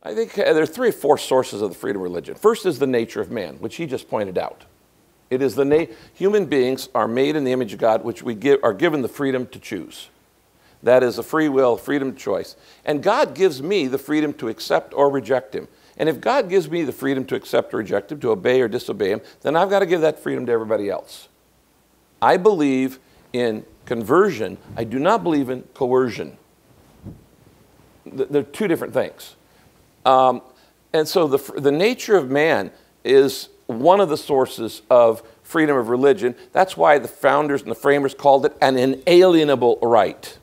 I think there are 3 or 4 sources of the freedom of religion. First is the nature of man, which he just pointed out. It is human beings are made in the image of God, which are given the freedom to choose. That is a free will, freedom of choice. And God gives me the freedom to accept or reject him. And if God gives me the freedom to accept or reject him, to obey or disobey him, then I've got to give that freedom to everybody else. I believe in conversion. I do not believe in coercion. They're 2 different things. And so the nature of man is one of the sources of freedom of religion. That's why the founders and the framers called it an inalienable right.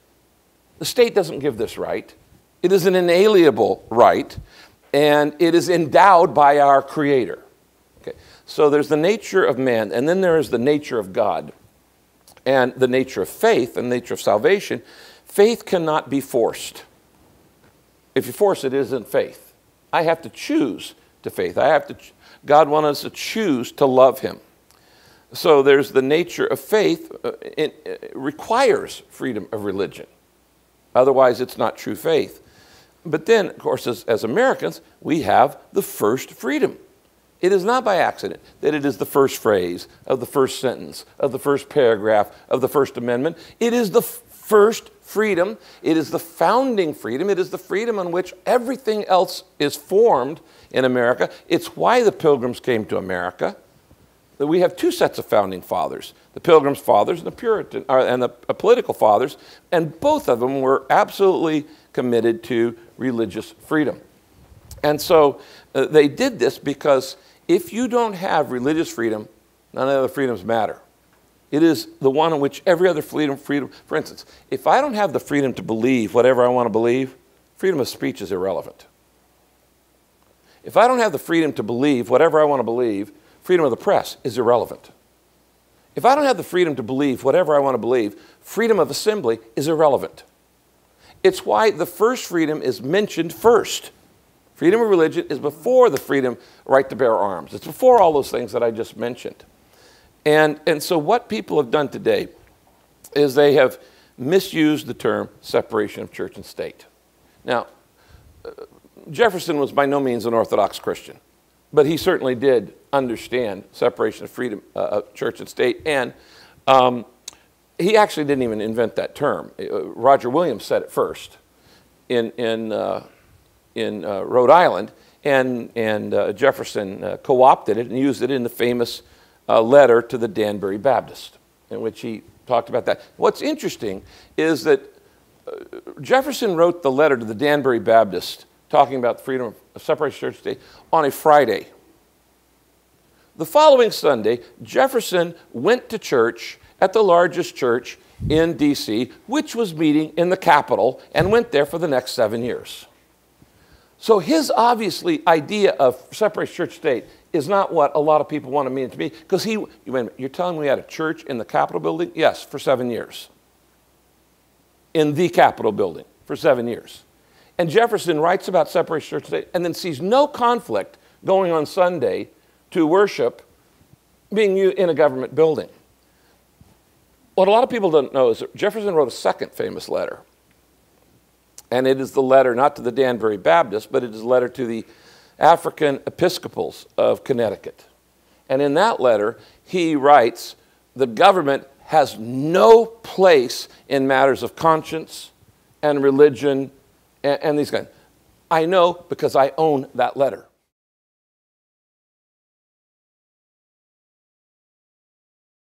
The state doesn't give this right. It is an inalienable right, and it is endowed by our Creator. Okay. So there's the nature of man, and then there is the nature of God, and the nature of faith, and the nature of salvation. Faith cannot be forced. If you force it, it isn't faith. I have to choose to faith. God wants us to choose to love him. So there's the nature of faith. It requires freedom of religion. Otherwise, it's not true faith. But then, of course, as Americans, we have the first freedom. It is not by accident that it is the first phrase of the first sentence, of the first paragraph of the First Amendment. It is the first freedom. It is the founding freedom. It is the freedom on which everything else is formed in America. It's why the Pilgrims came to America. We have 2 sets of founding fathers, the Pilgrims' fathers and the Puritan, and the political fathers, and both of them were absolutely committed to religious freedom. And so they did this because if you don't have religious freedom, none of the other freedoms matter. It is the one in which every other freedom, for instance, if I don't have the freedom to believe whatever I want to believe, freedom of speech is irrelevant. If I don't have the freedom to believe whatever I want to believe, freedom of the press is irrelevant. If I don't have the freedom to believe whatever I want to believe, freedom of assembly is irrelevant. It's why the first freedom is mentioned first. Freedom of religion is before the freedom, right to bear arms. It's before all those things that I just mentioned. And so what people have done today is they have misused the term separation of church and state. Now, Jefferson was by no means an Orthodox Christian, but he certainly did understand separation of freedom of church and state, and he actually didn't even invent that term. Roger Williams said it first in Rhode Island, and Jefferson co-opted it and used it in the famous letter to the Danbury Baptist, in which he talked about that. What's interesting is that Jefferson wrote the letter to the Danbury Baptist talking about the freedom of separation of church and state on a Friday. The following Sunday, Jefferson went to church at the largest church in D.C., which was meeting in the Capitol, and went there for the next 7 years. So his obviously idea of separation of church and state is not what a lot of people want to mean it to be, because wait a minute, you're telling me we had a church in the Capitol building? Yes, for 7 years. In the Capitol building for 7 years. And Jefferson writes about separation of church and state and then sees no conflict going on Sunday to worship being in a government building. What a lot of people don't know is that Jefferson wrote a second famous letter. And it is the letter not to the Danbury Baptist, but it is a letter to the African Episcopals of Connecticut. And in that letter, he writes, the government has no place in matters of conscience and religion and these kinds. I know because I own that letter.